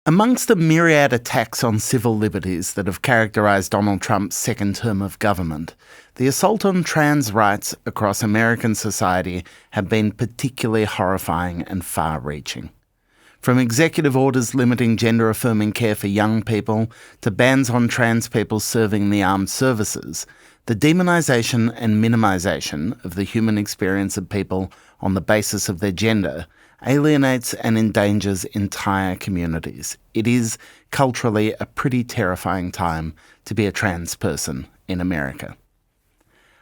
Amongst the myriad attacks on civil liberties that have characterised Donald Trump's second term of government, the assault on trans rights across American society have been particularly horrifying and far-reaching. From executive orders limiting gender-affirming care for young people to bans on trans people serving the armed services, the demonisation and minimisation of the human experience of people on the basis of their gender alienates and endangers entire communities. It is, culturally, a pretty terrifying time to be a trans person in America.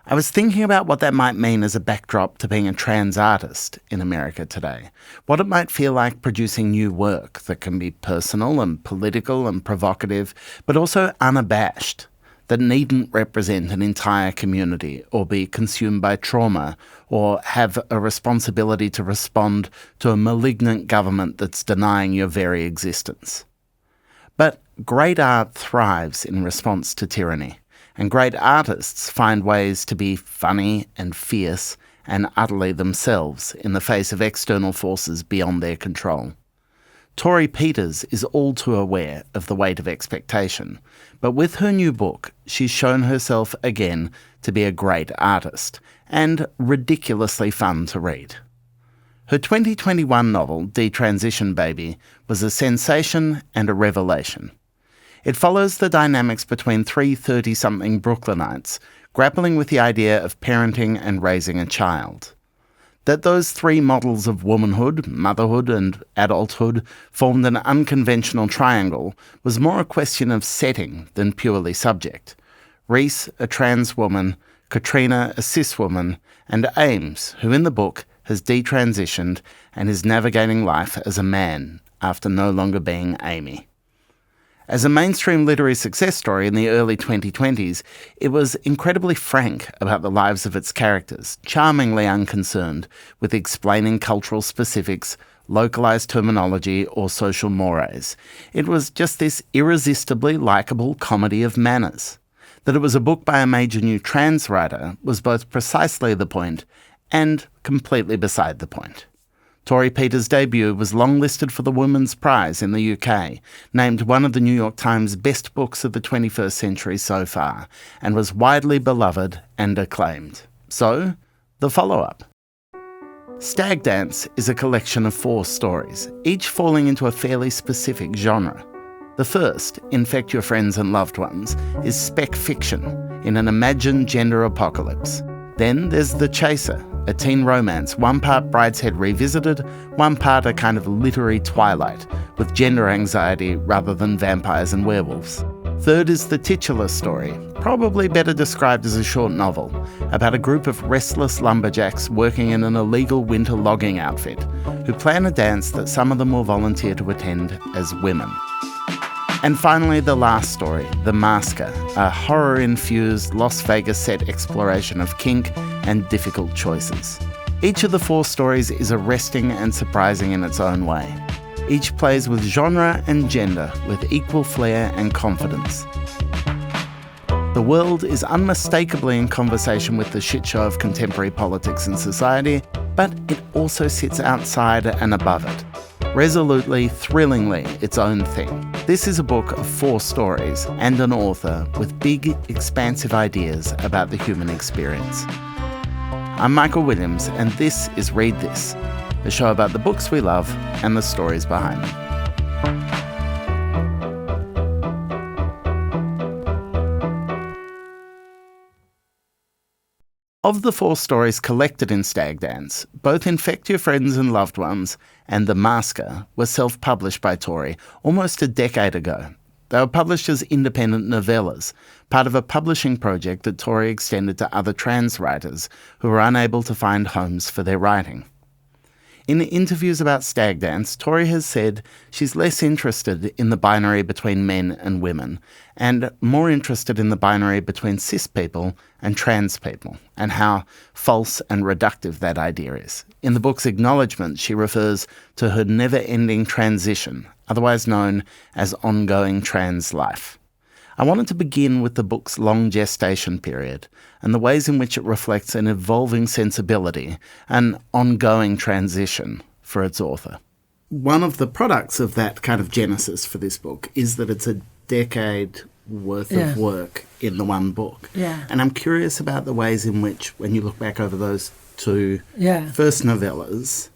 I was thinking about what that might mean as a backdrop to being a trans artist in America today. What it might feel like producing new work that can be personal and political and provocative, but also unabashed, that needn't represent an entire community or be consumed by trauma or have a responsibility to respond to a malignant government that's denying your very existence. But great art thrives in response to tyranny, and great artists find ways to be funny and fierce and utterly themselves in the face of external forces beyond their control. Torrey Peters is all too aware of the weight of expectation, but with her new book, she's shown herself again to be a great artist, and ridiculously fun to read. Her 2021 novel, Detransition Baby, was a sensation and a revelation. It follows the dynamics between three 30-something Brooklynites grappling with the idea of parenting and raising a child. That those three models of womanhood, motherhood and adulthood formed an unconventional triangle was more a question of setting than purely subject. Reese, a trans woman, Katrina, a cis woman, and Ames, who in the book has detransitioned and is navigating life as a man after no longer being Amy. As a mainstream literary success story in the early 2020s, it was incredibly frank about the lives of its characters, charmingly unconcerned with explaining cultural specifics, localised terminology, or social mores. It was just this irresistibly likeable comedy of manners. That it was a book by a major new trans writer was both precisely the point and completely beside the point. Torrey Peters' debut was longlisted for the Women's Prize in the UK, named one of the New York Times best books of the 21st century so far, and was widely beloved and acclaimed. So, the follow-up. Stag Dance is a collection of 4 stories, each falling into a fairly specific genre. The first, Infect Your Friends and Loved Ones, is spec fiction in an imagined gender apocalypse. Then there's The Chaser, a teen romance, one part Brideshead Revisited, one part a kind of literary Twilight, with gender anxiety rather than vampires and werewolves. Third is the titular story, probably better described as a short novel, about a group of restless lumberjacks working in an illegal winter logging outfit, who plan a dance that some of them will volunteer to attend as women. And finally, the last story, The Masker, a horror-infused Las Vegas set exploration of kink and difficult choices. Each of the 4 stories is arresting and surprising in its own way. Each plays with genre and gender with equal flair and confidence. The world is unmistakably in conversation with the shit show of contemporary politics and society, but it also sits outside and above it. Resolutely, thrillingly, its own thing. This is a book of 4 stories and an author with big, expansive ideas about the human experience. I'm Michael Williams, and this is Read This, a show about the books we love and the stories behind them. Of the 4 stories collected in Stag Dance, both Infect Your Friends and Loved Ones and The Masker were self-published by Torrey almost a decade ago. They were published as independent novellas, part of a publishing project that Torrey extended to other trans writers who were unable to find homes for their writing. In interviews about Stag Dance, Torrey has said she's less interested in the binary between men and women, and more interested in the binary between cis people and trans people, and how false and reductive that idea is. In the book's acknowledgement, she refers to her never-ending transition, otherwise known as ongoing trans life. I wanted to begin with the book's long gestation period and the ways in which it reflects an evolving sensibility, an ongoing transition for its author. one of the products of that kind of genesis for this book is that it's a decade worth of work in the one book. Yeah. And I'm curious about the ways in which, when you look back over those two first novellas,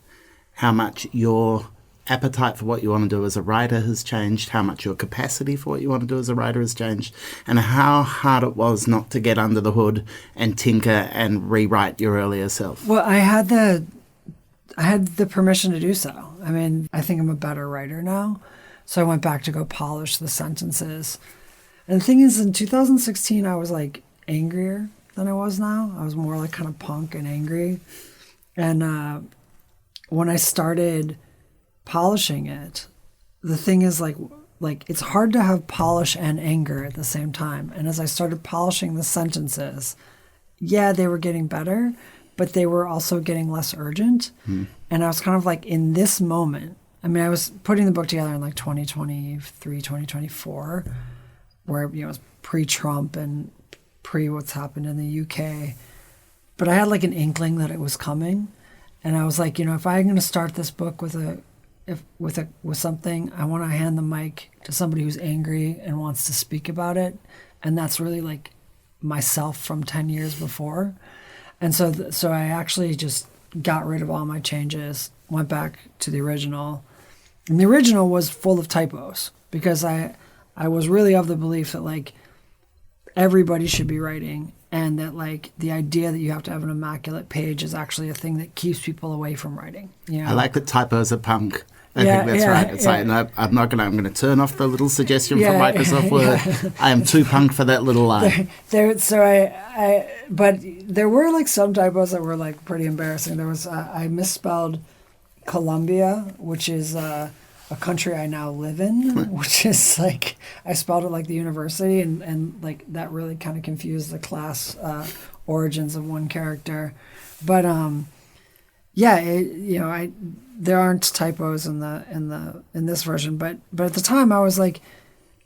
how much your appetite for what you want to do as a writer has changed, how much your capacity for what you want to do as a writer has changed, and how hard it was not to get under the hood and tinker and rewrite your earlier self. Well, I had the permission to do so. I mean, I think I'm a better writer now. So I went back to go polish the sentences. And the thing is, in 2016, I was like angrier than I was now. I was more like kind of punk and angry. And when I started polishing it, the thing is like it's hard to have polish and anger at the same time. And as I started polishing the sentences, they were getting better, but they were also getting less urgent. And I was kind of like, in this moment, I mean, I was putting the book together in like 2023, 2024, where, it was pre-Trump and pre what's happened in the UK. But I had like an inkling that it was coming. And I was like, if I'm going to start this book with something, I want to hand the mic to somebody who's angry and wants to speak about it. And that's really like myself from 10 years before. And so I actually just got rid of all my changes, went back to the original. And the original was full of typos because I was really of the belief that like everybody should be writing, and that like the idea that you have to have an immaculate page is actually a thing that keeps people away from writing. I like that typos are punk. I think that's right. It's like, no, I'm going to turn off the little suggestion from Microsoft Word. I am too punk for that little line. But there were like some typos that were like pretty embarrassing. There was, I misspelled Colombia, which is a country I now live in, which is like, I spelled it like the university, and like that really kind of confused the class origins of one character. But there aren't typos in this version, but at the time I was like,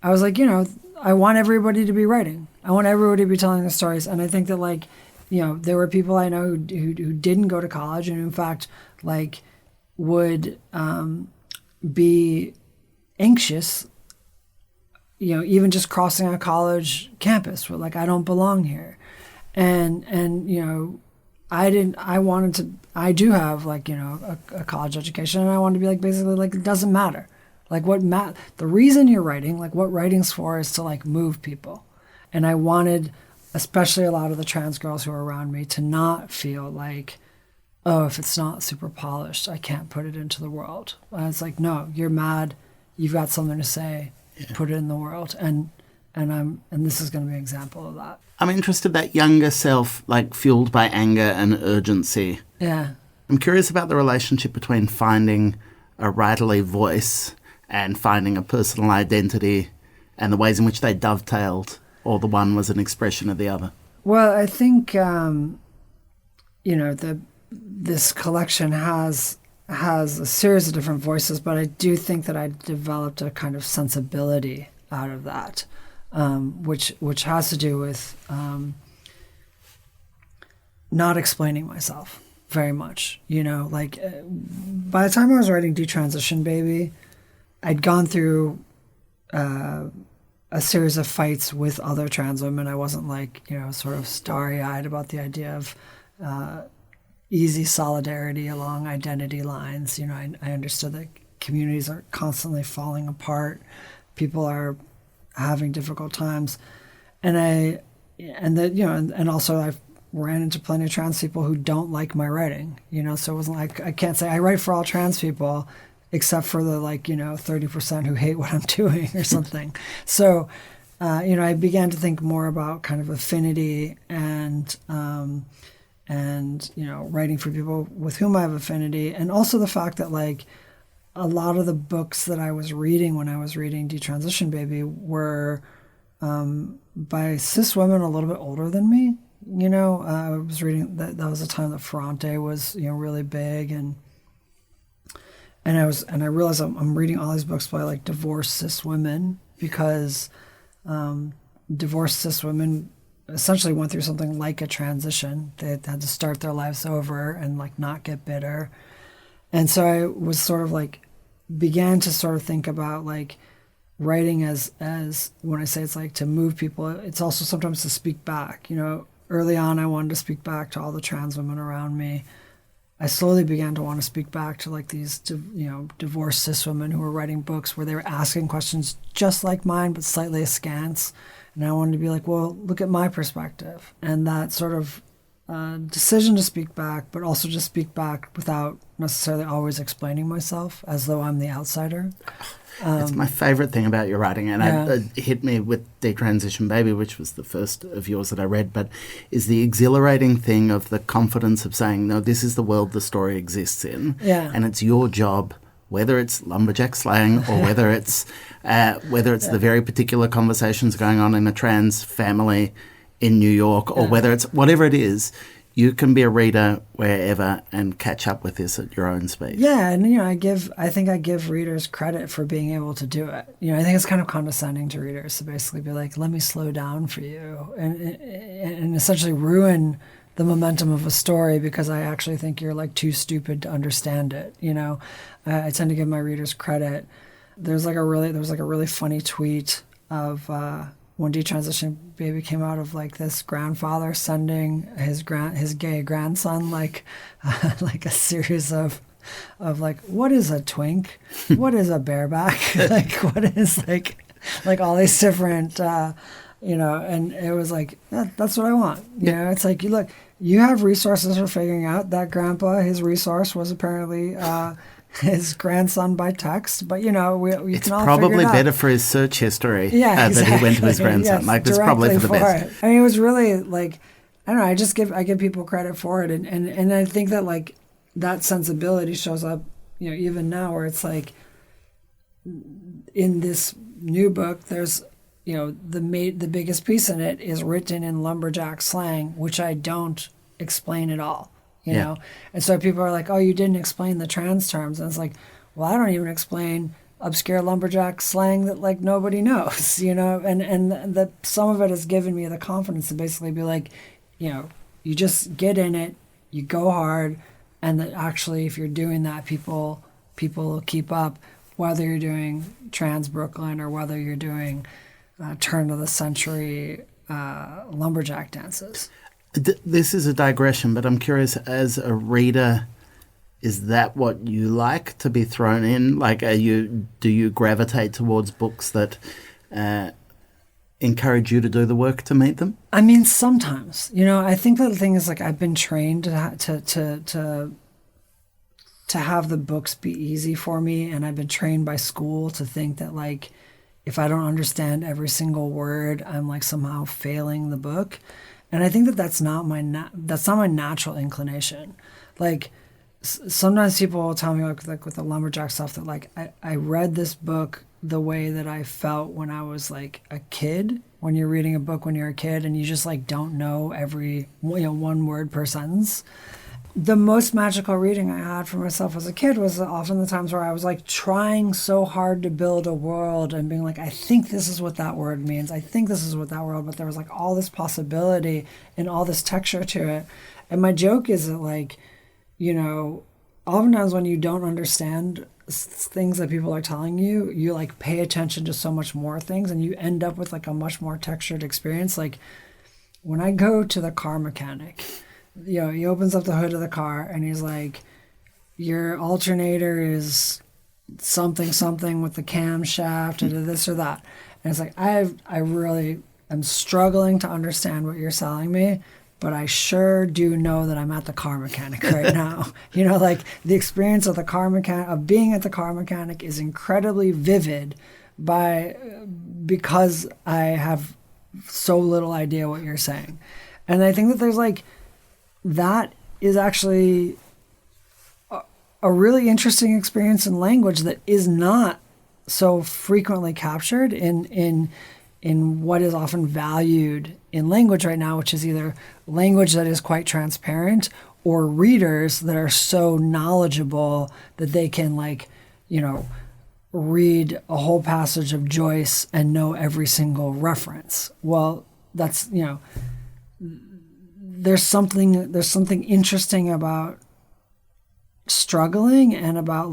I want everybody to be writing. I want everybody to be telling the stories. And I think that like, there were people I know who didn't go to college, and in fact like would be anxious, even just crossing a college campus, where like, I don't belong here. And I do have like, a college education, and I wanted to be like, basically like, it doesn't matter. Like the reason you're writing, like what writing's for is to like move people. And I wanted, especially a lot of the trans girls who are around me, to not feel like, oh, if it's not super polished, I can't put it into the world. And it's like, no, you're mad. You've got something to say. Put it in the world. And this is going to be an example of that. I'm interested, that younger self, like fueled by anger and urgency. Yeah. I'm curious about the relationship between finding a writerly voice and finding a personal identity, and the ways in which they dovetailed, or the one was an expression of the other. Well, I think, this collection has a series of different voices, but I do think that I developed a kind of sensibility out of that, which has to do with not explaining myself very much. Like by the time I was writing Detransition Baby, I'd gone through a series of fights with other trans women. I wasn't like, sort of starry-eyed about the idea of easy solidarity along identity lines. I understood that communities are constantly falling apart. People are having difficult times. And also I ran into plenty of trans people who don't like my writing, so it wasn't like, I can't say I write for all trans people, except for the 30% who hate what I'm doing or something. So, I began to think more about kind of affinity and writing for people with whom I have affinity. And also the fact that like a lot of the books that I was reading when I was reading Detransition Baby were by cis women a little bit older than me. I was reading that was a time that Ferrante was, really big, and I realized I'm reading all these books by like divorced cis women, because divorced cis women essentially went through something like a transition. They had to start their lives over and like not get bitter. And so I was sort of like began to sort of think about like writing as when I say it's like to move people, it's also sometimes to speak back. You know, early on I wanted to speak back to all the trans women around me. I slowly began to want to speak back to like these, divorced cis women who were writing books where they were asking questions just like mine, but slightly askance. And I wanted to be like, well, look at my perspective. And that sort of decision to speak back, but also just speak back without necessarily always explaining myself as though I'm the outsider. It's my favorite thing about your writing, and it hit me with Detransition Baby, which was the first of yours that I read, but is the exhilarating thing of the confidence of saying, no, this is the world the story exists in, and it's your job, whether it's lumberjack slang or whether it's the very particular conversations going on in a trans family in New York, or whether it's whatever it is. You can be a reader wherever and catch up with this at your own speed. Yeah, and I think I give readers credit for being able to do it. I think it's kind of condescending to readers to basically be like, "Let me slow down for you," and essentially ruin the momentum of a story because I actually think you're like too stupid to understand it. I tend to give my readers credit. There was like a really funny tweet of. When Detransition Baby came out of like this grandfather sending his gay grandson like a series of like, what is a twink, what is a bareback, like what is like all these different and it was like that's what I want. It's like you have resources for figuring out that grandpa, his resource was apparently his grandson by text, but we it's can all probably figure it out. better for his search history exactly. that he went to his grandson. Yes, it's probably for the best. It. I mean, it was really like I don't know. I give people credit for it, and I think that like that sensibility shows up, even now where it's like in this new book, there's the biggest piece in it is written in lumberjack slang, which I don't explain at all. And so people are like, oh, you didn't explain the trans terms. And it's like, well, I don't even explain obscure lumberjack slang that like nobody knows, and that some of it has given me the confidence to basically be like, you just get in it, you go hard, and that actually if you're doing that, people will keep up, whether you're doing trans Brooklyn or whether you're doing turn of the century lumberjack dances. This is a digression, but I'm curious, as a reader, is that what you like to be thrown in? Like, do you gravitate towards books that encourage you to do the work to meet them? I mean, sometimes. I think that the thing is, like, I've been trained to have the books be easy for me, and I've been trained by school to think that, like, if I don't understand every single word, I'm, like, somehow failing the book. And I think that that's not my natural inclination. Like sometimes people will tell me like with the lumberjack stuff that like I read this book the way that I felt when I was like a kid. When you're reading a book when you're a kid and you just like don't know every one word per sentence. The most magical reading I had for myself as a kid was often the times where I was like trying so hard to build a world and being like, I think this is what that word means. I think this is what that word, but there was like all this possibility and all this texture to it. And my joke is that like, oftentimes when you don't understand things that people are telling you, you like pay attention to so much more things and you end up with like a much more textured experience. Like when I go to the car mechanic, he opens up the hood of the car and he's like, your alternator is something with the camshaft or this or that. And it's like, I really am struggling to understand what you're selling me, but I sure do know that I'm at the car mechanic right now. Like the experience of being at the car mechanic is incredibly vivid because I have so little idea what you're saying. And I think that there's like, that is actually a really interesting experience in language that is not so frequently captured in what is often valued in language right now, which is either language that is quite transparent or readers that are so knowledgeable that they can read a whole passage of Joyce and know every single reference. Well, that's, there's something interesting about struggling and about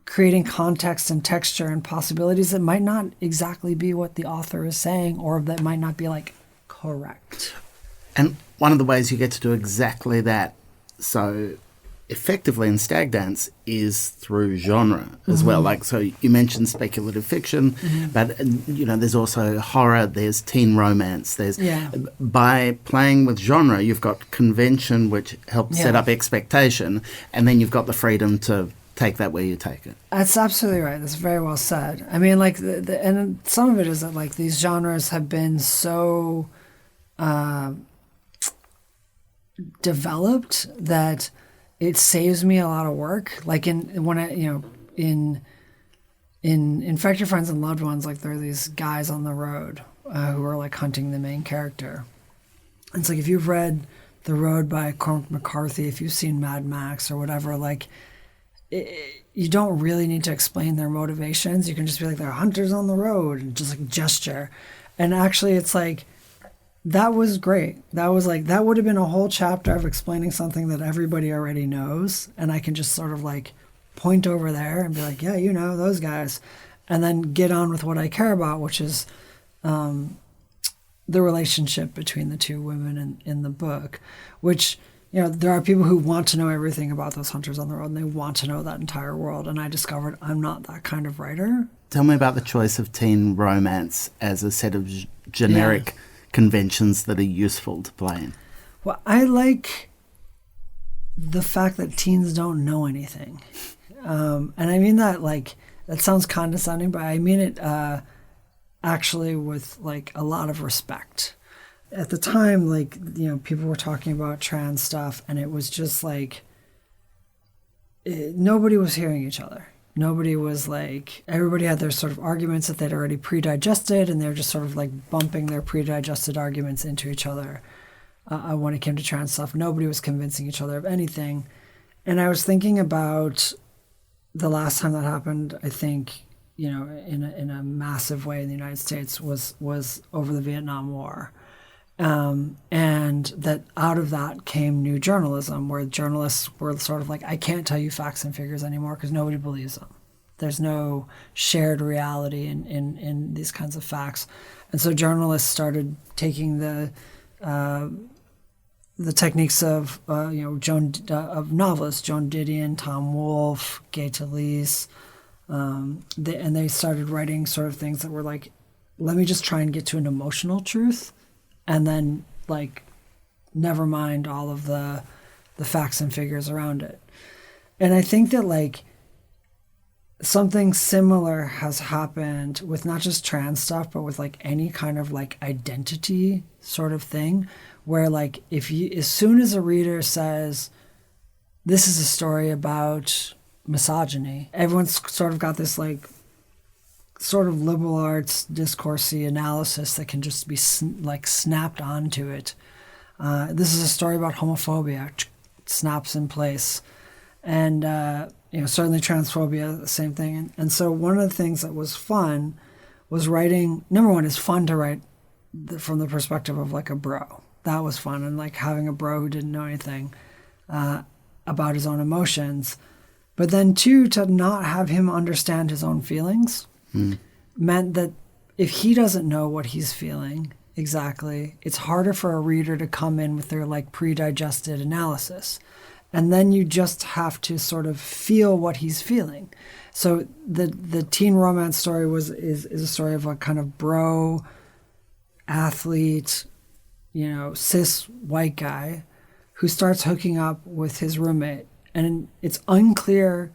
creating context and texture and possibilities that might not exactly be what the author is saying, or that might not be like correct. And one of the ways you get to do exactly that so effectively in Stag Dance is through genre as well. Like, so you mentioned speculative fiction, but, you know, there's also horror, there's teen romance, there's... By playing with genre, you've got convention, which helps set up expectation, and then you've got the freedom to take that where you take it. That's absolutely right. That's very well said. I mean, like, and some of it is that, like, these genres have been so developed that it saves me a lot of work. Like in Infect Your Friends and Loved Ones, like there are these guys on the road who are like hunting the main character. And it's like, if you've read The Road by Cormac McCarthy, if you've seen Mad Max or whatever, like you don't really need to explain their motivations. You can just be like, they're hunters on the road, and just like gesture. And actually it's like, that was great. That was like, that would have been a whole chapter of explaining something that everybody already knows. And I can just sort of like point over there and be like, yeah, you know, those guys. And then get on with what I care about, which is the relationship between the two women in the book, which, you know, there are people who want to know everything about those hunters on the road, and they want to know that entire world. And I discovered I'm not that kind of writer. Tell me about the choice of teen romance as a set of generic conventions that are useful to play in. Well, I like the fact that teens don't know anything. And I mean that, like, that sounds condescending, but I mean it actually with, like, a lot of respect. At the time, like, you know, people were talking about trans stuff, and it was just like, nobody was hearing each other. Nobody was like, everybody had their sort of arguments that they'd already pre-digested, and they're just sort of like bumping their pre-digested arguments into each other. When it came to trans stuff, nobody was convincing each other of anything. And I was thinking about the last time that happened, I think, you know, in a massive way in the United States was over the Vietnam War. And that out of that came new journalism, where journalists were sort of like, I can't tell you facts and figures anymore because nobody believes them. There's no shared reality in these kinds of facts. And so journalists started taking the techniques of of novelists, Joan Didion, Tom Wolfe, Gay Talese, and they started writing sort of things that were like, let me just try and get to an emotional truth, and then, like, never mind all of the facts and figures around it. And I think that, like, something similar has happened with not just trans stuff, but with, like, any kind of, like, identity sort of thing, where, like, as soon as a reader says, this is a story about misogyny, everyone's sort of got this, like, sort of liberal arts discoursey analysis that can just be snapped onto it. This is a story about homophobia, snaps in place, and certainly transphobia, the same thing. And so one of the things that was fun was writing. Number one, it's fun to write from the perspective of like a bro. That was fun, and like having a bro who didn't know anything about his own emotions. But then two, to not have him understand his own feelings. Meant that if he doesn't know what he's feeling exactly, it's harder for a reader to come in with their like pre-digested analysis. And then you just have to sort of feel what he's feeling. So the teen romance story is a story of a kind of bro athlete, you know, cis white guy who starts hooking up with his roommate, and it's unclear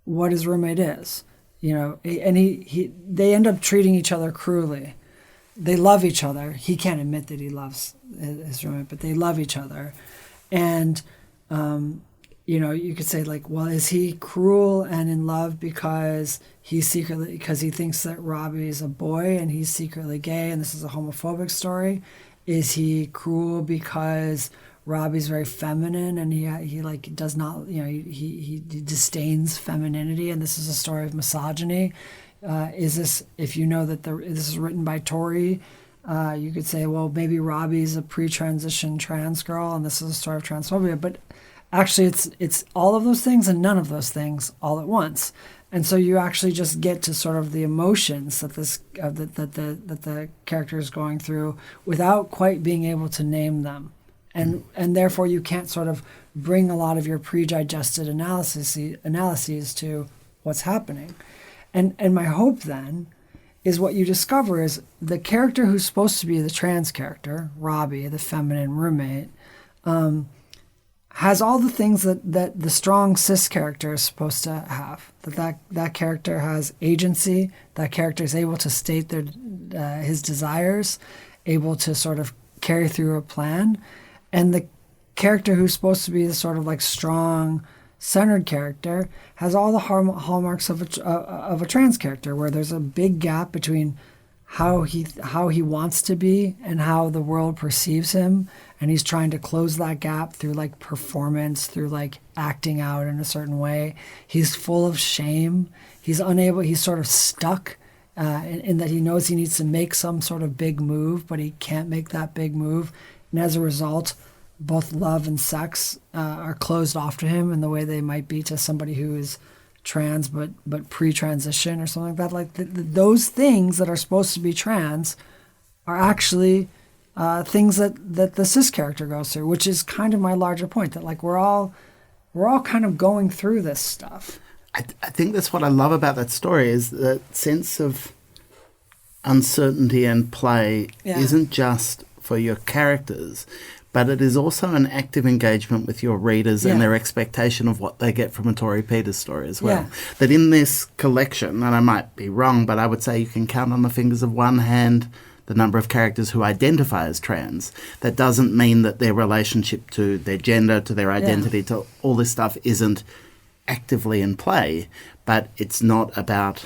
what his roommate is. You know, and they end up treating each other cruelly. They love each other. He can't admit that he loves his roommate, but they love each other. And, you could say like, well, is he cruel and in love because he thinks that Robbie's a boy and he's secretly gay and this is a homophobic story? Is he cruel because Robbie's very feminine and he like does not, you know, he disdains femininity and this is a story of misogyny? Is this, if you know that this is written by Torrey, you could say, well, maybe Robbie's a pre-transition trans girl and this is a story of transphobia. But actually it's all of those things and none of those things all at once. And so you actually just get to sort of the emotions that the character is going through without quite being able to name them, and therefore you can't sort of bring a lot of your pre-digested analyses to what's happening. And my hope then is what you discover is the character who's supposed to be the trans character, Robbie, the feminine roommate, has all the things that the strong cis character is supposed to have. That character has agency. That character is able to state his desires, able to sort of carry through a plan. And the character who's supposed to be the sort of like strong, centered character has all the hallmarks of a trans character, where there's a big gap between how he wants to be and how the world perceives him, and he's trying to close that gap through like performance, through like acting out in a certain way. He's full of shame. He's sort of stuck in that he knows he needs to make some sort of big move, but he can't make that big move, and as a result, both love and sex are closed off to him in the way they might be to somebody who is trans but pre-transition or something like that. Like those things that are supposed to be trans are actually things that the cis character goes through, which is kind of my larger point, that like we're all kind of going through this stuff. I think that's what I love about that story, is that sense of uncertainty and play isn't just for your characters, but it is also an active engagement with your readers and their expectation of what they get from a Torrey Peters story as well. Yeah. That in this collection, and I might be wrong, but I would say you can count on the fingers of one hand the number of characters who identify as trans. That doesn't mean that their relationship to their gender, to their identity, to all this stuff isn't actively in play, but it's not about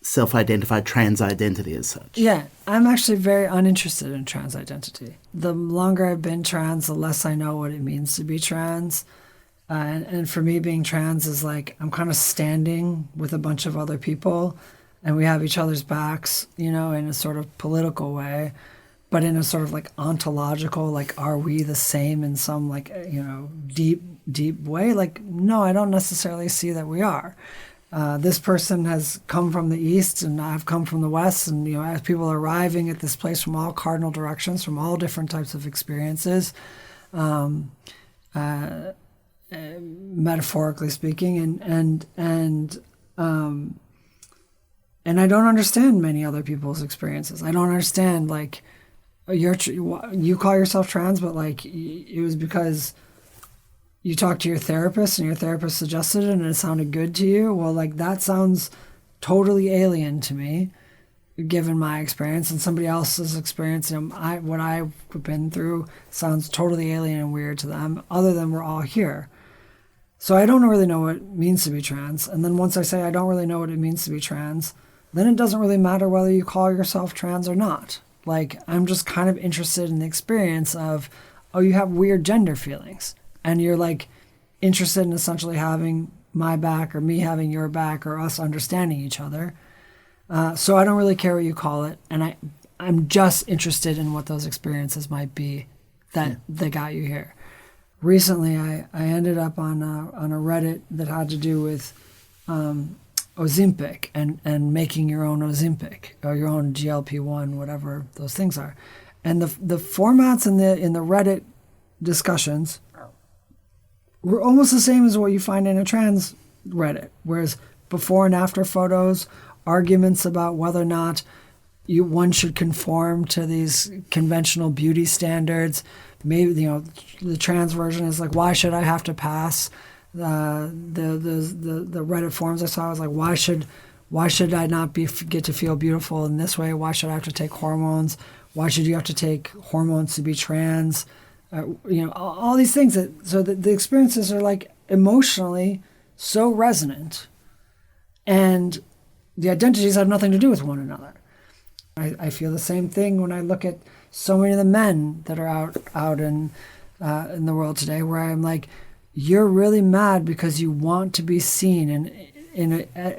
self-identified trans identity as such. Yeah, I'm actually very uninterested in trans identity. The longer I've been trans, the less I know what it means to be trans. And for me, being trans is like I'm kind of standing with a bunch of other people, and we have each other's backs, in a sort of political way, but in a sort of like ontological, like, are we the same in some like, deep, deep way? Like, no, I don't necessarily see that we are. This person has come from the East and I've come from the West. And, as people are arriving at this place from all cardinal directions, from all different types of experiences, metaphorically speaking, and I don't understand many other people's experiences. I don't understand, like, you call yourself trans, but like it was because you talked to your therapist and your therapist suggested it and it sounded good to you. Well, like that sounds totally alien to me, given my experience and somebody else's experience. What I've been through sounds totally alien and weird to them, other than we're all here. So I don't really know what it means to be trans. And then once I say I don't really know what it means to be trans, then it doesn't really matter whether you call yourself trans or not. Like, I'm just kind of interested in the experience of, oh, you have weird gender feelings. And you're like interested in essentially having my back or me having your back or us understanding each other. So I don't really care what you call it. And I'm just interested in what those experiences might be that got you here. Recently, I ended up on a Reddit that had to do with Ozempic and making your own Ozempic or your own GLP-1, whatever those things are. And the formats in the Reddit discussions were almost the same as what you find in a trans Reddit, whereas before and after photos, arguments about whether or not one should conform to these conventional beauty standards. Maybe the trans version is like, why should I have to pass? The Reddit forums I saw was like, why should I not get to feel beautiful in this way? Why should I have to take hormones? Why should you have to take hormones to be trans? All these things so the experiences are like emotionally so resonant, and the identities have nothing to do with one another. I feel the same thing when I look at so many of the men that are out in the world today, where I'm like, you're really mad because you want to be seen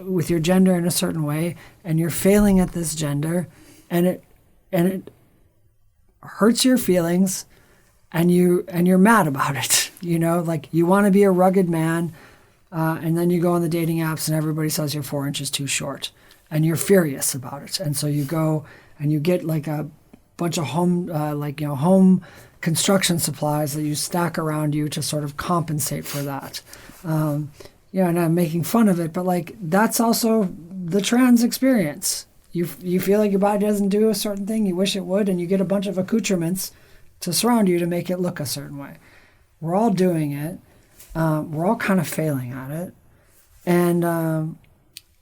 with your gender in a certain way, and you're failing at this gender, and it hurts your feelings. And you're mad about it, like you want to be a rugged man, And then you go on the dating apps and everybody says you're 4 inches too short. And you're furious about it. And so you go and you get like a bunch of home construction supplies that you stack around you to sort of compensate for that. And I'm making fun of it, but like that's also the trans experience. You feel like your body doesn't do a certain thing, you wish it would, and you get a bunch of accoutrements to surround you to make it look a certain way. We're all doing it. We're all kind of failing at it, and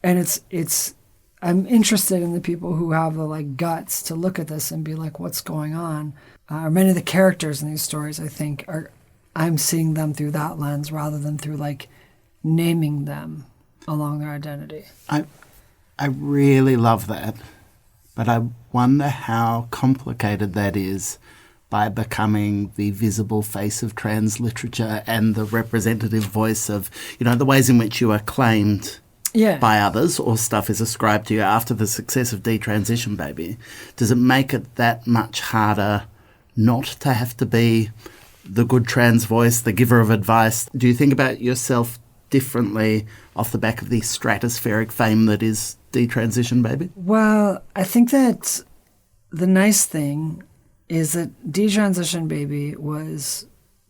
it's. I'm interested in the people who have the like guts to look at this and be like, "What's going on?" Many of the characters in these stories, I think, I'm seeing them through that lens rather than through like naming them along their identity. I really love that, but I wonder how complicated that is by becoming the visible face of trans literature and the representative voice of, the ways in which you are claimed by others or stuff is ascribed to you after the success of Detransition, baby. Does it make it that much harder not to have to be the good trans voice, the giver of advice? Do you think about yourself differently off the back of the stratospheric fame that is Detransition, baby? Well, I think that the nice thing is that Detransition, baby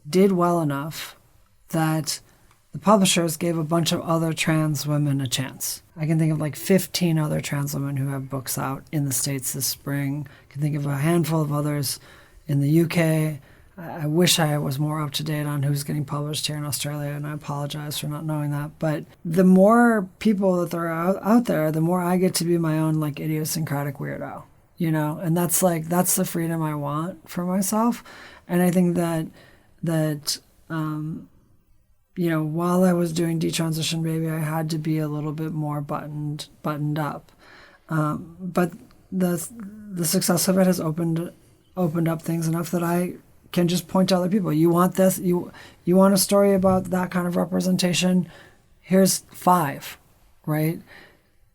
did well enough that the publishers gave a bunch of other trans women a chance. I can think of like 15 other trans women who have books out in the States this spring. I can think of a handful of others in the UK. I wish I was more up to date on who's getting published here in Australia, and I apologize for not knowing that. But the more people that there are out there, the more I get to be my own like idiosyncratic weirdo, and that's the freedom I want for myself. And I think that while I was doing Detransition, baby, I had to be a little bit more buttoned up. But the success of it has opened up things enough that I can just point to other people. You want this? You want a story about that kind of representation? Here's 5, right?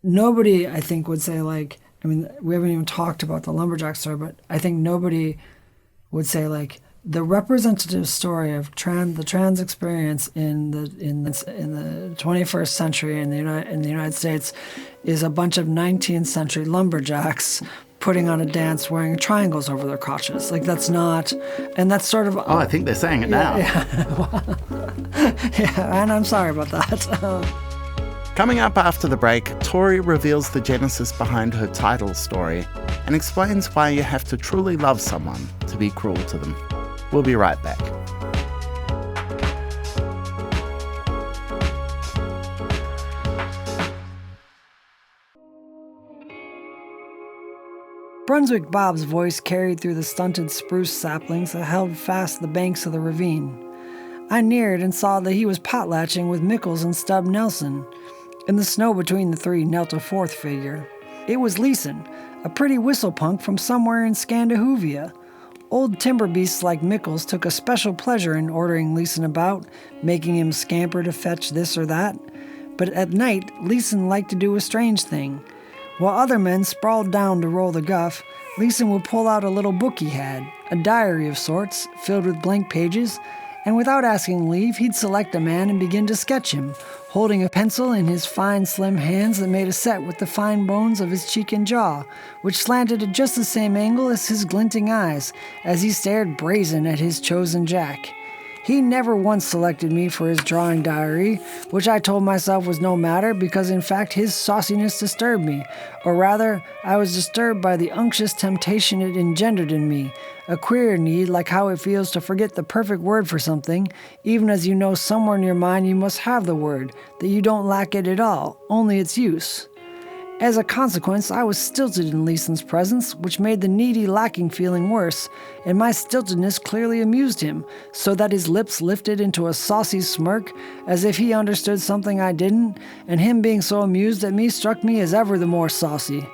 Nobody, I think, would say like, we haven't even talked about the lumberjack story, but I think nobody would say like the representative story of the trans experience in the 21st century in the United States is a bunch of 19th century lumberjacks putting on a dance wearing triangles over their crotches. Like that's not, and that's sort of... Oh, I think they're saying it now. Yeah, and I'm sorry about that. Coming up after the break, Torrey reveals the genesis behind her title story and explains why you have to truly love someone to be cruel to them. We'll be right back. Brunswick Bob's voice carried through the stunted spruce saplings that held fast the banks of the ravine. I neared and saw that he was potlatching with Mickles and Stub Nelson. In the snow between the three knelt a fourth figure. It was Leeson, a pretty whistle punk from somewhere in Scandahoovia. Old timber beasts like Mickles took a special pleasure in ordering Leeson about, making him scamper to fetch this or that. But at night, Leeson liked to do a strange thing. While other men sprawled down to roll the guff, Leeson would pull out a little book he had, a diary of sorts, filled with blank pages, and without asking leave, he'd select a man and begin to sketch him, holding a pencil in his fine, slim hands that made a set with the fine bones of his cheek and jaw, which slanted at just the same angle as his glinting eyes, as he stared brazen at his chosen jack. He never once selected me for his drawing diary, which I told myself was no matter because in fact his sauciness disturbed me, or rather, I was disturbed by the unctuous temptation it engendered in me, a queer need like how it feels to forget the perfect word for something, even as you know somewhere in your mind you must have the word, that you don't lack it at all, only its use. As a consequence, I was stilted in Leeson's presence, which made the needy lacking feeling worse, and my stiltedness clearly amused him, so that his lips lifted into a saucy smirk, as if he understood something I didn't, and him being so amused at me struck me as ever the more saucy.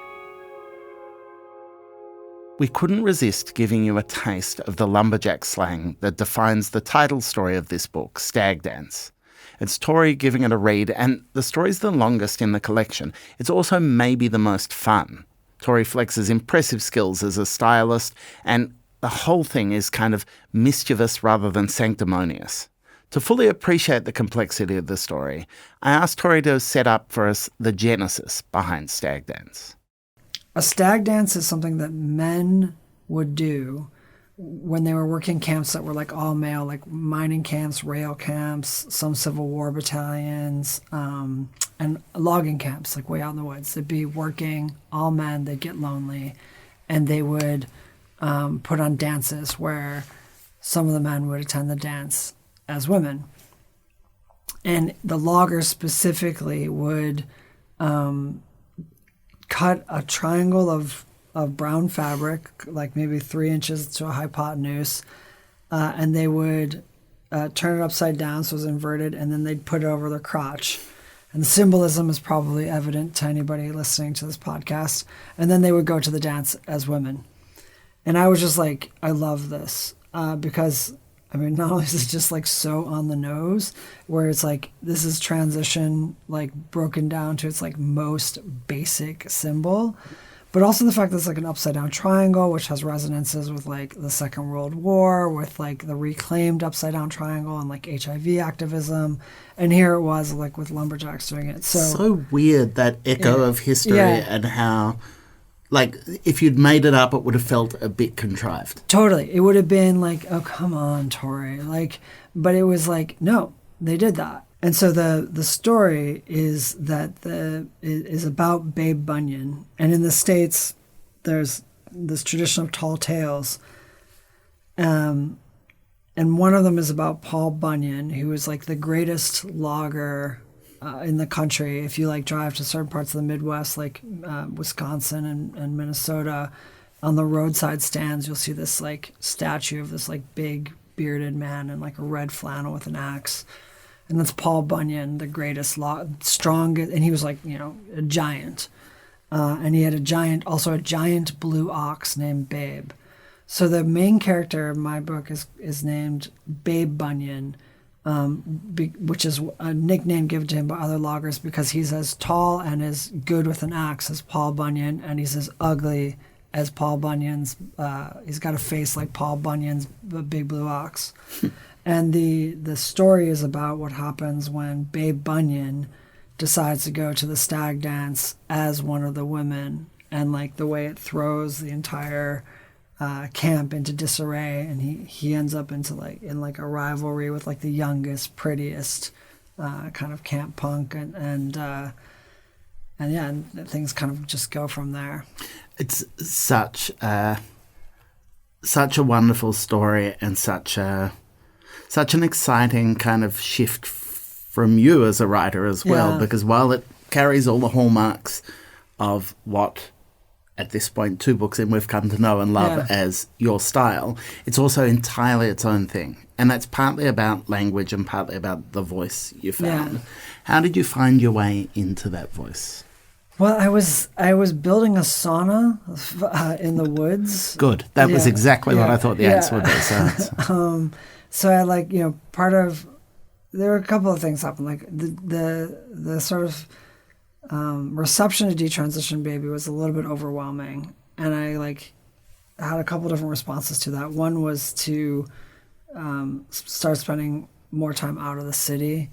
We couldn't resist giving you a taste of the lumberjack slang that defines the title story of this book, Stag Dance. It's Torrey giving it a read, and the story's the longest in the collection. It's also maybe the most fun. Torrey flexes impressive skills as a stylist, and the whole thing is kind of mischievous rather than sanctimonious. To fully appreciate the complexity of the story, I asked Torrey to set up for us the genesis behind Stag Dance. A stag dance is something that men would do when they were working camps that were like all male, like mining camps, rail camps, some Civil War battalions, and logging camps, like way out in the woods. They'd be working, all men, they'd get lonely, and they would put on dances where some of the men would attend the dance as women. And the loggers specifically would cut a triangle of brown fabric, like maybe 3 inches to a hypotenuse, and they would turn it upside down so it was inverted, and then they'd put it over their crotch. And the symbolism is probably evident to anybody listening to this podcast. And then they would go to the dance as women. And I was just like, I love this because, I mean, not only is it just like so on the nose, where it's like, this is transition, like broken down to its like most basic symbol, but also the fact that it's like an upside down triangle, which has resonances with like the Second World War, with like the reclaimed upside down triangle and like HIV activism. And here it was like with lumberjacks doing it. So weird, that echo of history and how, like, if you'd made it up, it would have felt a bit contrived. Totally. It would have been like, oh, come on, Torrey. Like, but it was like, no, they did that. And so the story is that is about Babe Bunyan. And in the States, there's this tradition of tall tales. And one of them is about Paul Bunyan, who was like the greatest logger in the country. If you like drive to certain parts of the Midwest, like Wisconsin and Minnesota, on the roadside stands, you'll see this like statue of this like big bearded man in like a red flannel with an axe. And that's Paul Bunyan, the greatest, strongest, and he was like, you know, a giant. And he had also a giant blue ox named Babe. So the main character of my book is named Babe Bunyan, which is a nickname given to him by other loggers because he's as tall and as good with an axe as Paul Bunyan, and he's as ugly as Paul Bunyan's. He's got a face like Paul Bunyan's big blue ox. And the story is about what happens when Babe Bunyan decides to go to the stag dance as one of the women, and like the way it throws the entire camp into disarray, and he ends up in a rivalry with like the youngest, prettiest kind of camp punk, and things kind of just go from there. It's such a wonderful story, and such an exciting kind of shift from you as a writer as well, because while it carries all the hallmarks of what, at this point, 2 books in, we've come to know and love as your style, it's also entirely its own thing. And that's partly about language and partly about the voice you found. Yeah. How did you find your way into that voice? Well, I was building a sauna in the woods. Good. That was exactly what I thought the answer would be. So I there were a couple of things happen. Like the sort of reception to Detransition Baby was a little bit overwhelming, and I had a couple different responses to that. One was to start spending more time out of the city,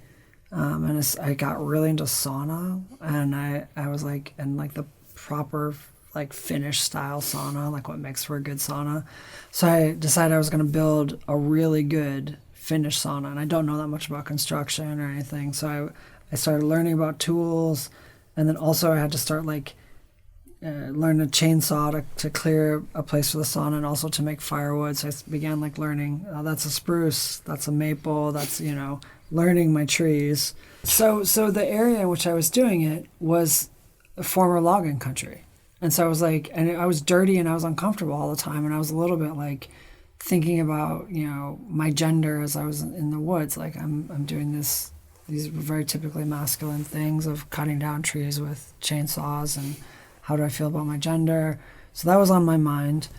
and I got really into sauna, and I was like, and like the proper like Finnish style sauna, like what makes for a good sauna. So I decided I was going to build a really good Finnish sauna, and I don't know that much about construction or anything. So I started learning about tools, and then also I had to start learn a chainsaw to clear a place for the sauna, and also to make firewood. So I began learning, that's a spruce, that's a maple, that's, learning my trees. So the area in which I was doing it was a former logging country. And so I was and I was dirty and I was uncomfortable all the time. And I was a little bit thinking about, my gender as I was in the woods. I'm doing these very typically masculine things of cutting down trees with chainsaws, and how do I feel about my gender? So that was on my mind.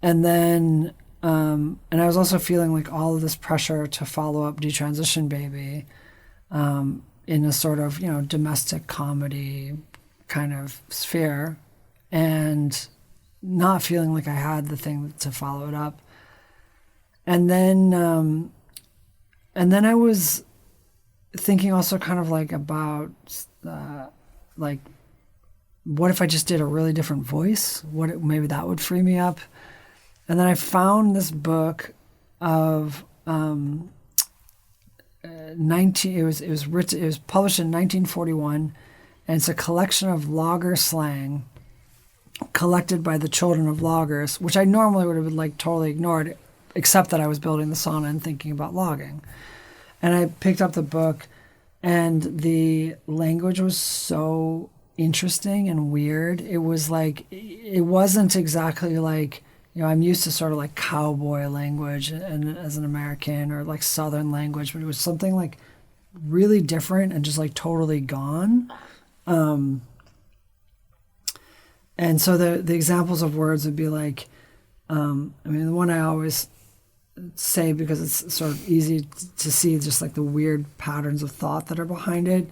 And then, and I was also feeling all of this pressure to follow up Detransition Baby in a sort of, domestic comedy kind of sphere, and not feeling like I had the thing to follow it up. And then and then I was thinking also kind of like about like, what if I just did a really different voice? Maybe that would free me up. And then I found this book of 19. It was written. It was published in 1941, and it's a collection of logger slang collected by the children of loggers, which I normally would have like totally ignored, except that I was building the sauna and thinking about logging. And I picked up the book, and the language was so interesting and weird. It was like, it wasn't exactly like, I'm used to sort of like cowboy language and as an American, or like Southern language, but it was something like really different and just like totally gone. And so the examples of words would be like, the one I always say, because it's sort of easy to see just like the weird patterns of thought that are behind it,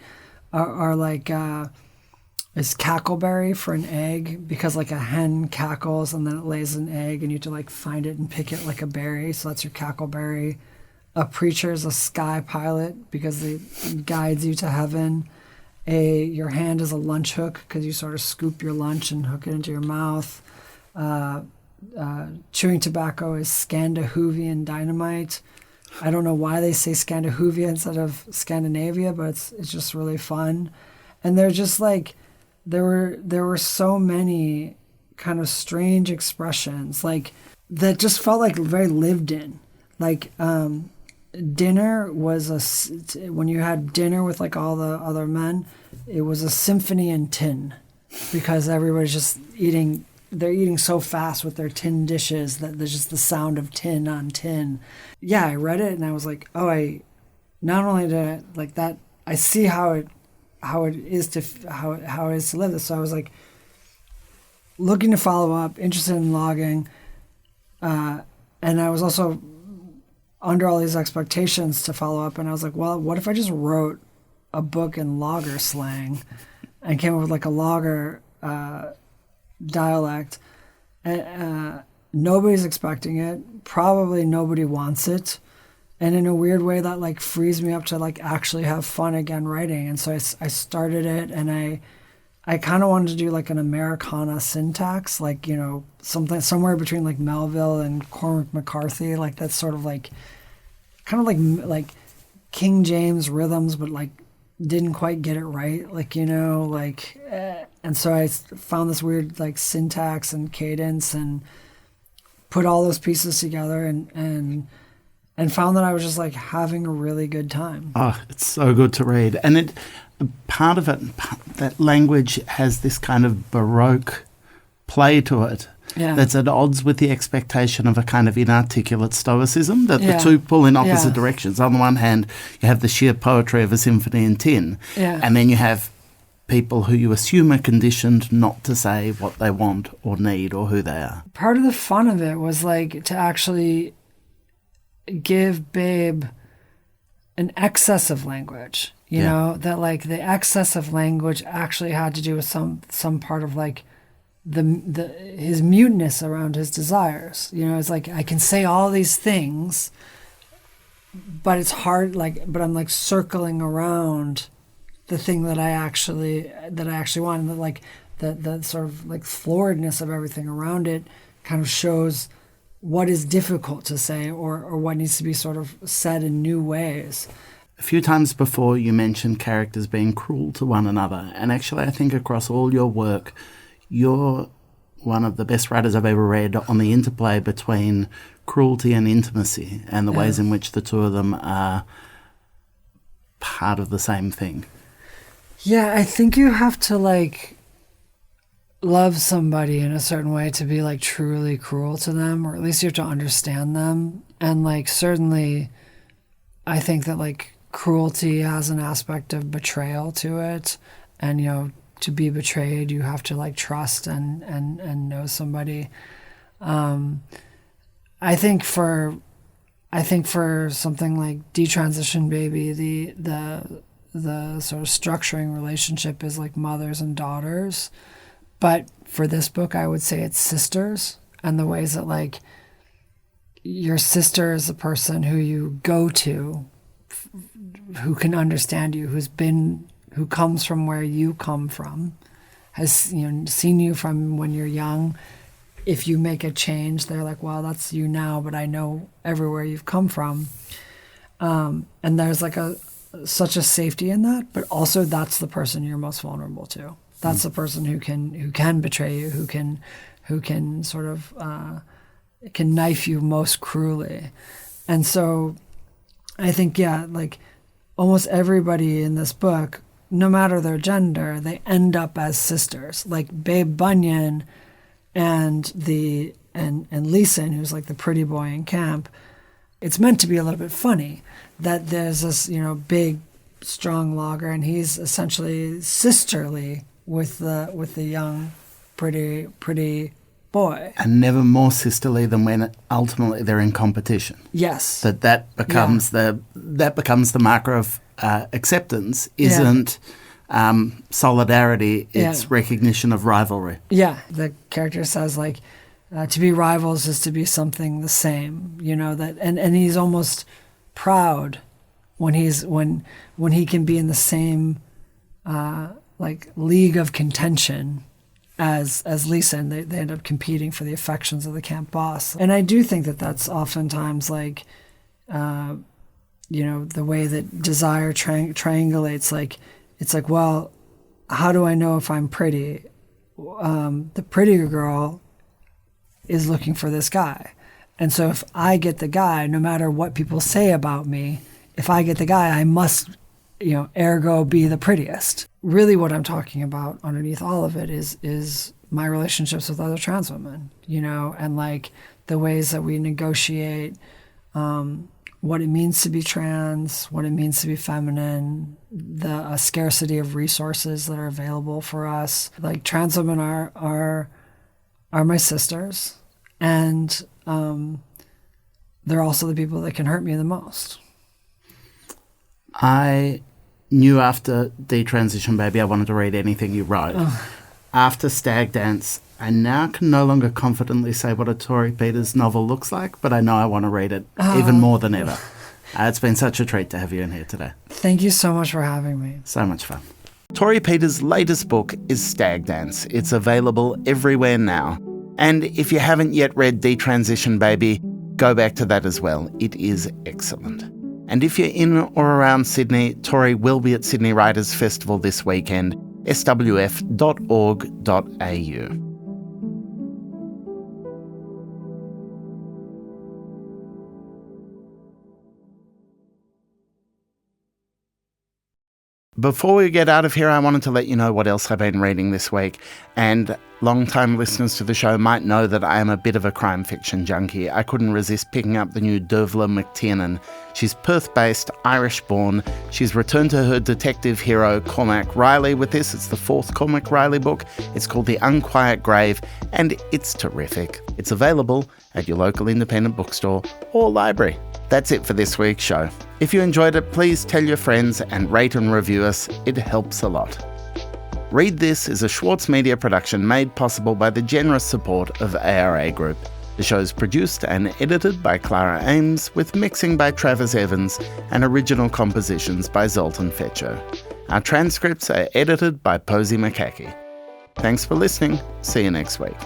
are like, is cackleberry for an egg, because like a hen cackles and then it lays an egg and you have to like find it and pick it like a berry. So that's your cackleberry. A preacher is a sky pilot because it guides you to heaven. Your hand is a lunch hook because you sort of scoop your lunch and hook it into your mouth. Chewing tobacco is Scandinavian dynamite. I don't know why they say Scandinavia instead of Scandinavia, but it's just really fun. And they're just like, there were so many kind of strange expressions like that just felt like very lived in. Like dinner was when you had dinner with like all the other men, it was a symphony in tin, because everybody's just eating. They're eating so fast with their tin dishes that there's just the sound of tin on tin. Yeah, I read it and I was like, I not only did I like that, I see how it is to live this. So I was like looking to follow up, interested in logging, and I was also under all these expectations to follow up. And I was like, well, what if I just wrote a book in logger slang and came up with like a logger dialect? Nobody's expecting it. Probably nobody wants it. And in a weird way, that like frees me up to like actually have fun again writing. And so I started it, and I kind of wanted to do like an Americana syntax, like, something somewhere between like Melville and Cormac McCarthy, like that's sort of like kind of like King James rhythms, but like didn't quite get it right, like, and so I found this weird like syntax and cadence and put all those pieces together and found that I was just like having a really good time. Oh, it's so good to read. And part of it, that language has this kind of Baroque play to it. Yeah. That's at odds with the expectation of a kind of inarticulate stoicism, that the two pull in opposite directions. On the one hand, you have the sheer poetry of a symphony in tin, and then you have people who you assume are conditioned not to say what they want or need or who they are. Part of the fun of it was like to actually give Babe an excess of language, you know, that like the excess of language actually had to do with some part of like his muteness around his desires. It's like I can say all these things, but it's hard, but I'm like circling around the thing that I actually want, and like the sort of like floridness of everything around it kind of shows what is difficult to say or what needs to be sort of said in new ways. A few times before you mentioned characters being cruel to one another, and actually I think across all your work, you're one of the best writers I've ever read on the interplay between cruelty and intimacy and the ways in which the two of them are part of the same thing. Yeah, I think you have to like love somebody in a certain way to be like truly cruel to them, or at least you have to understand them. And like certainly I think that like cruelty has an aspect of betrayal to it, and to be betrayed you have to like trust and know somebody. I think for something like Detransition Baby, the sort of structuring relationship is like mothers and daughters. But for this book, I would say it's sisters, and the ways that like your sister is the person who you go to who can understand you, who comes from where you come from, has seen you from when you're young. If you make a change, they're like, well, that's you now, but I know everywhere you've come from. And there's like such a safety in that, but also that's the person you're most vulnerable to. That's the person who can betray you, who can sort of can knife you most cruelly. And so I think, like almost everybody in this book, no matter their gender, they end up as sisters. Like Babe Bunyan and Leeson, who's like the pretty boy in camp. It's meant to be a little bit funny that there's this, big, strong logger, and he's essentially sisterly with the young, pretty boy. And never more sisterly than when ultimately they're in competition. Yes. That becomes the marker of acceptance. Isn't solidarity? It's recognition of rivalry. Yeah. The character says like, to be rivals is to be something the same. That, and he's almost proud when he can be in the same like league of contention as Lisa, and they end up competing for the affections of the camp boss. And I do think that that's oftentimes like, the way that desire triangulates. Like, it's like, well, how do I know if I'm pretty? The prettier girl is looking for this guy. And so if I get the guy, no matter what people say about me, if I get the guy, I must, ergo be the prettiest. Really what I'm talking about underneath all of it is my relationships with other trans women, and like the ways that we negotiate what it means to be trans, what it means to be feminine, the scarcity of resources that are available for us. Like trans women are my sisters, and they're also the people that can hurt me the most. I knew after Detransition, Baby, I wanted to read anything you wrote. After Stag Dance, I now can no longer confidently say what a Torrey Peters novel looks like, but I know I want to read it even more than ever. It's been such a treat to have you in here today. Thank you so much for having me. So much fun. Torrey Peters' latest book is Stag Dance. It's available everywhere now. And if you haven't yet read Detransition, Baby, go back to that as well. It is excellent. And if you're in or around Sydney, Torrey will be at Sydney Writers' Festival this weekend, swf.org.au. Before we get out of here, I wanted to let you know what else I've been reading this week. And long-time listeners to the show might know that I am a bit of a crime fiction junkie. I couldn't resist picking up the new Dervla McTiernan. She's Perth-based, Irish-born. She's returned to her detective hero, Cormac Riley, with this. It's the fourth Cormac Riley book. It's called The Unquiet Grave, and it's terrific. It's available at your local independent bookstore or library. That's it for this week's show. If you enjoyed it, please tell your friends and rate and review us. It helps a lot. Read This is a Schwartz Media production made possible by the generous support of ARA Group. The show is produced and edited by Clara Ames, with mixing by Travis Evans and original compositions by Zoltan Fetcher. Our transcripts are edited by Posey McCackey. Thanks for listening. See you next week.